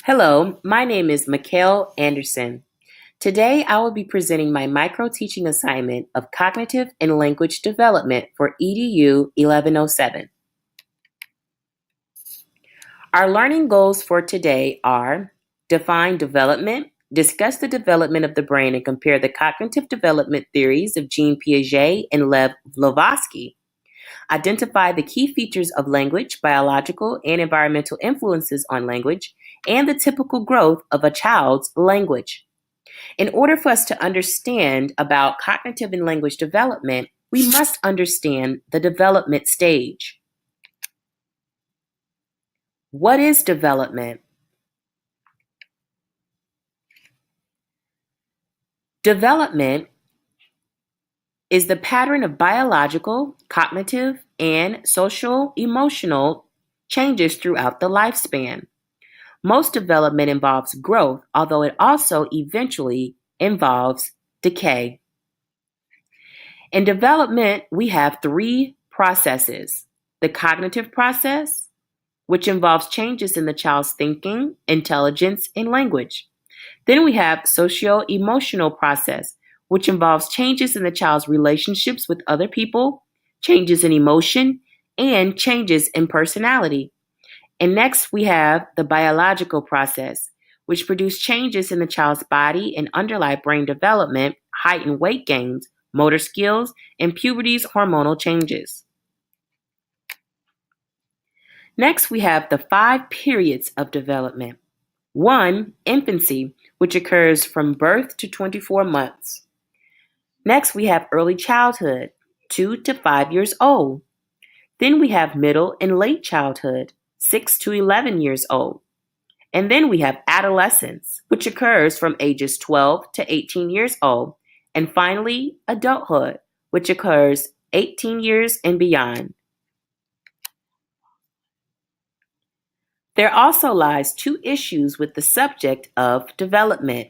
Hello, my name is Mikhail Anderson. Today I will be presenting my micro teaching assignment of cognitive and language development for EDU 1107. Our learning goals for today are define development, discuss the development of the brain and compare the cognitive development theories of Jean Piaget and Lev Blavatsky. Identify the key features of language, biological and environmental influences on language, and the typical growth of a child's language. In order for us to understand about cognitive and language development, we must understand the development stage. What is development? Development is the pattern of biological, cognitive, and social emotional changes throughout the lifespan. Most development involves growth, although it also eventually involves decay. In development, we have three processes: the cognitive process, which involves changes in the child's thinking, intelligence, and language. Then we have socio-emotional process, which involves changes in the child's relationships with other people, changes in emotion, and changes in personality. And next, we have the biological process, which produces changes in the child's body and underlie brain development, height and weight gains, motor skills, and puberty's hormonal changes. Next, we have the 5 periods of development. 1. Infancy, which occurs from birth to 24 months. Next, we have early childhood, 2 to 5 years old. Then we have middle and late childhood, 6 to 11 years old. And then we have adolescence, which occurs from ages 12 to 18 years old. And finally, adulthood, which occurs 18 years and beyond. There also lies 2 issues with the subject of development: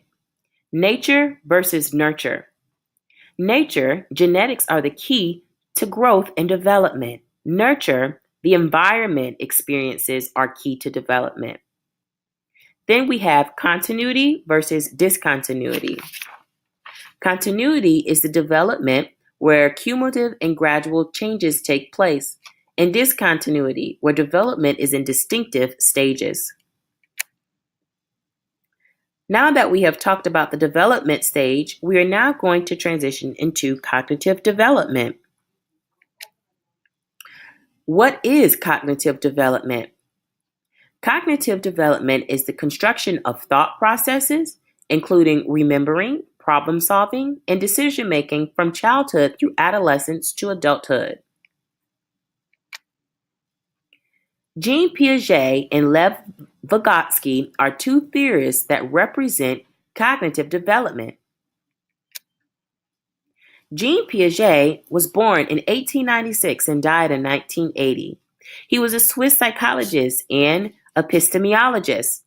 nature versus nurture. Nature, genetics are the key to growth and development. Nurture, the environment experiences are key to development. Then we have continuity versus discontinuity. Continuity is the development where cumulative and gradual changes take place, and discontinuity, where development is in distinctive stages. Now that we have talked about the development stage, we are now going to transition into cognitive development. What is cognitive development? Cognitive development is the construction of thought processes, including remembering, problem solving, and decision making from childhood through adolescence to adulthood. Jean Piaget and Lev Vygotsky are 2 theorists that represent cognitive development. Jean Piaget was born in 1896 and died in 1980. He was a Swiss psychologist and epistemologist.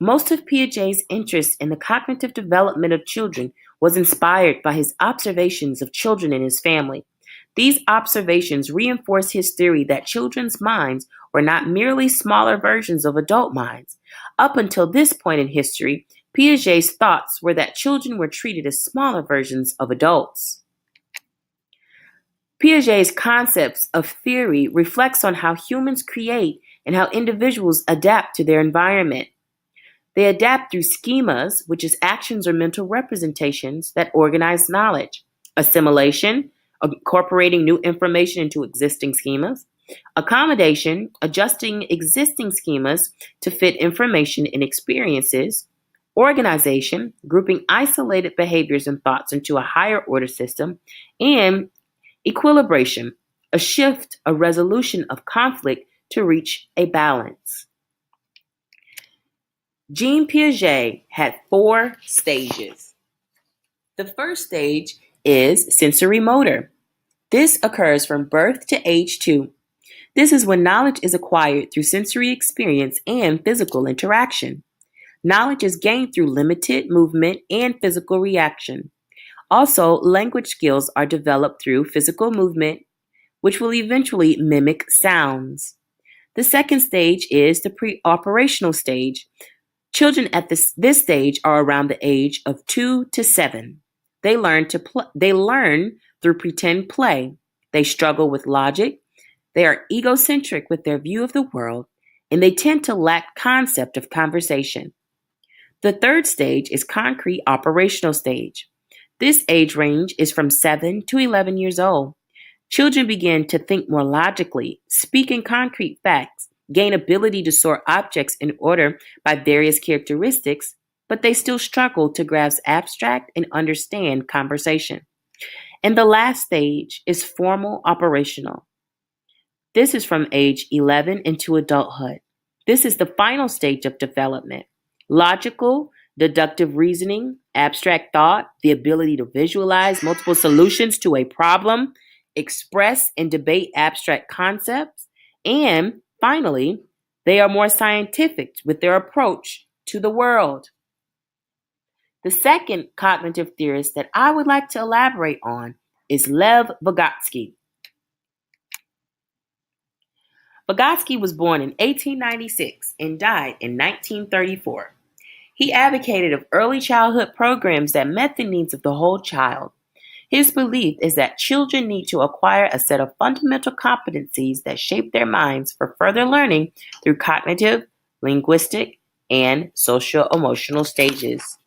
Most of Piaget's interest in the cognitive development of children was inspired by his observations of children in his family. These observations reinforce his theory that children's minds were not merely smaller versions of adult minds. Up until this point in history, Piaget's thoughts were that children were treated as smaller versions of adults. Piaget's concepts of theory reflects on how humans create and how individuals adapt to their environment. They adapt through schemas, which is actions or mental representations that organize knowledge; assimilation, incorporating new information into existing schemas; accommodation, adjusting existing schemas to fit information and experiences; organization, grouping isolated behaviors and thoughts into a higher order system; and equilibration, a shift, a resolution of conflict to reach a balance. Jean Piaget had 4 stages. The first stage is sensory motor. This occurs from birth to age 2. This is when knowledge is acquired through sensory experience and physical interaction. Knowledge is gained through limited movement and physical reaction. Also, language skills are developed through physical movement, which will eventually mimic sounds. The second stage is the pre-operational stage. Children at this stage are around the age of 2 to 7. They learn through pretend play. They struggle with logic. They are egocentric with their view of the world, and they tend to lack concept of conversation. The third stage is concrete operational stage. This age range is from 7 to 11 years old. Children begin to think more logically, speak in concrete facts, gain ability to sort objects in order by various characteristics, but they still struggle to grasp abstract and understand conversation. And the last stage is formal operational. This is from age 11 into adulthood. This is the final stage of development. Logical, deductive reasoning, abstract thought, the ability to visualize multiple solutions to a problem, express and debate abstract concepts, and finally, they are more scientific with their approach to the world. The second cognitive theorist that I would like to elaborate on is Lev Vygotsky. Vygotsky was born in 1896 and died in 1934. He advocated of early childhood programs that met the needs of the whole child. His belief is that children need to acquire a set of fundamental competencies that shape their minds for further learning through cognitive, linguistic, and social-emotional stages.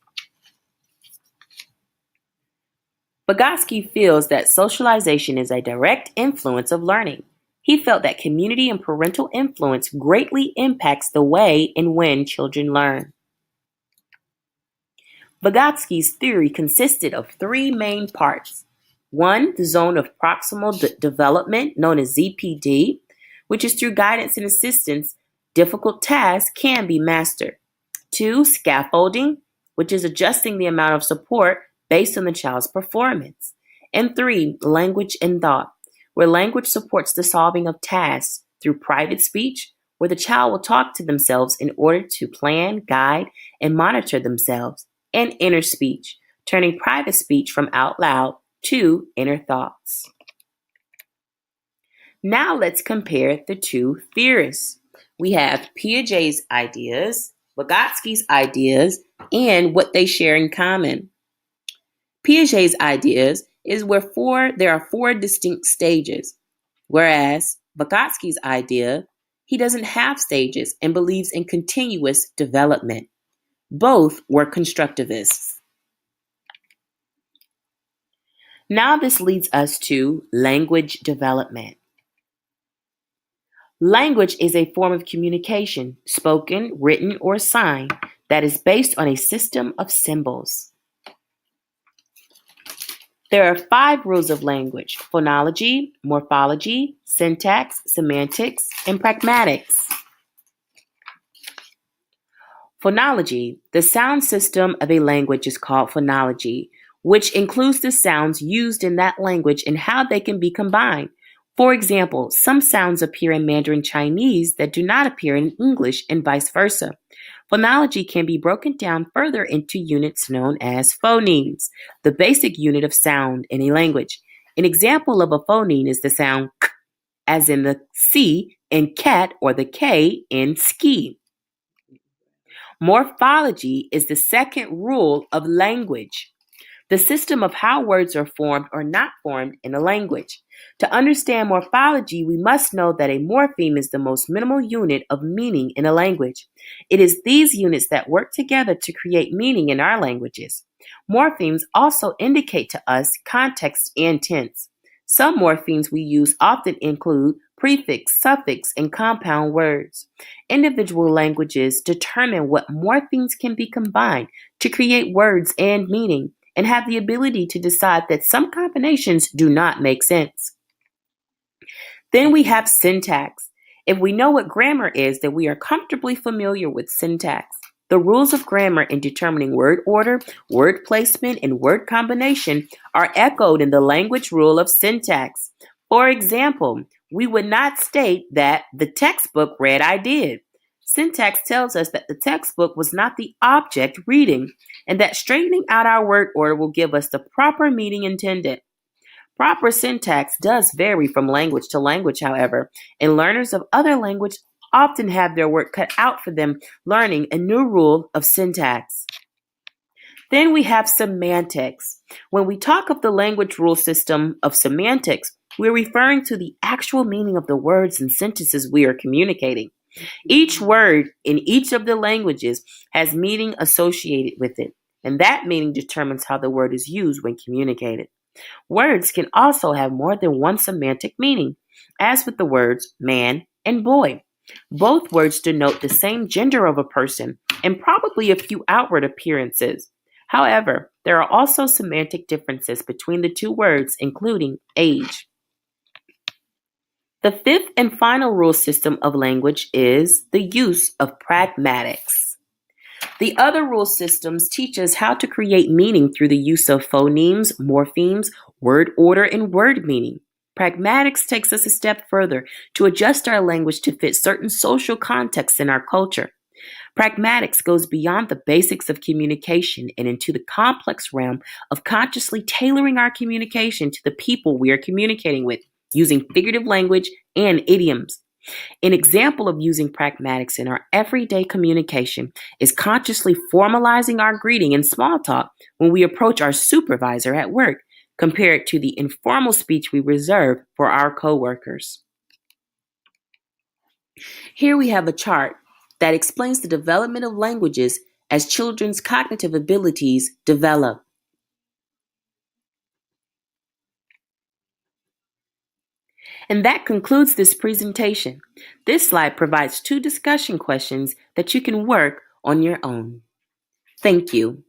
Vygotsky feels that socialization is a direct influence of learning. He felt that community and parental influence greatly impacts the way and when children learn. Vygotsky's theory consisted of three main parts. One, the zone of proximal development, known as ZPD, which is through guidance and assistance, difficult tasks can be mastered. Two, scaffolding, which is adjusting the amount of support based on the child's performance. And three, language and thought, where language supports the solving of tasks through private speech, where the child will talk to themselves in order to plan, guide, and monitor themselves, and inner speech, turning private speech from out loud to inner thoughts. Now let's compare the two theorists. We have Piaget's ideas, Vygotsky's ideas, and what they share in common. Piaget's ideas is where there are four distinct stages, whereas Vygotsky's idea, he doesn't have stages and believes in continuous development. Both were constructivists. Now this leads us to language development. Language is a form of communication, spoken, written, or signed, that is based on a system of symbols. There are 5 rules of language: phonology, morphology, syntax, semantics, and pragmatics. Phonology. The sound system of a language is called phonology, which includes the sounds used in that language and how they can be combined. For example, some sounds appear in Mandarin Chinese that do not appear in English, and vice versa. Phonology can be broken down further into units known as phonemes, the basic unit of sound in a language. An example of a phoneme is the sound k, as in the C in cat, or the K in ski. Morphology is the second rule of language, the system of how words are formed or not formed in a language. To understand morphology, we must know that a morpheme is the most minimal unit of meaning in a language. It is these units that work together to create meaning in our languages. Morphemes also indicate to us context and tense. Some morphemes we use often include prefix, suffix, and compound words. Individual languages determine what morphemes can be combined to create words and meaning, and have the ability to decide that some combinations do not make sense. Then we have syntax. If we know what grammar is, then we are comfortably familiar with syntax. The rules of grammar in determining word order, word placement, and word combination are echoed in the language rule of syntax. For example, we would not state that the textbook read "I did." Syntax tells us that the textbook was not the object reading, and that straightening out our word order will give us the proper meaning intended. Proper syntax does vary from language to language, however, and learners of other language often have their work cut out for them learning a new rule of syntax. Then we have semantics. When we talk of the language rule system of semantics, we're referring to the actual meaning of the words and sentences we are communicating. Each word in each of the languages has meaning associated with it, and that meaning determines how the word is used when communicated. Words can also have more than one semantic meaning, as with the words man and boy. Both words denote the same gender of a person and probably a few outward appearances. However, there are also semantic differences between the two words, including age. The fifth and final rule system of language is the use of pragmatics. The other rule systems teach us how to create meaning through the use of phonemes, morphemes, word order, and word meaning. Pragmatics takes us a step further to adjust our language to fit certain social contexts in our culture. Pragmatics goes beyond the basics of communication and into the complex realm of consciously tailoring our communication to the people we are communicating with, using figurative language and idioms. An example of using pragmatics in our everyday communication is consciously formalizing our greeting in small talk when we approach our supervisor at work, compared to the informal speech we reserve for our coworkers. Here we have a chart that explains the development of languages as children's cognitive abilities develop. And that concludes this presentation. This slide provides 2 discussion questions that you can work on your own. Thank you.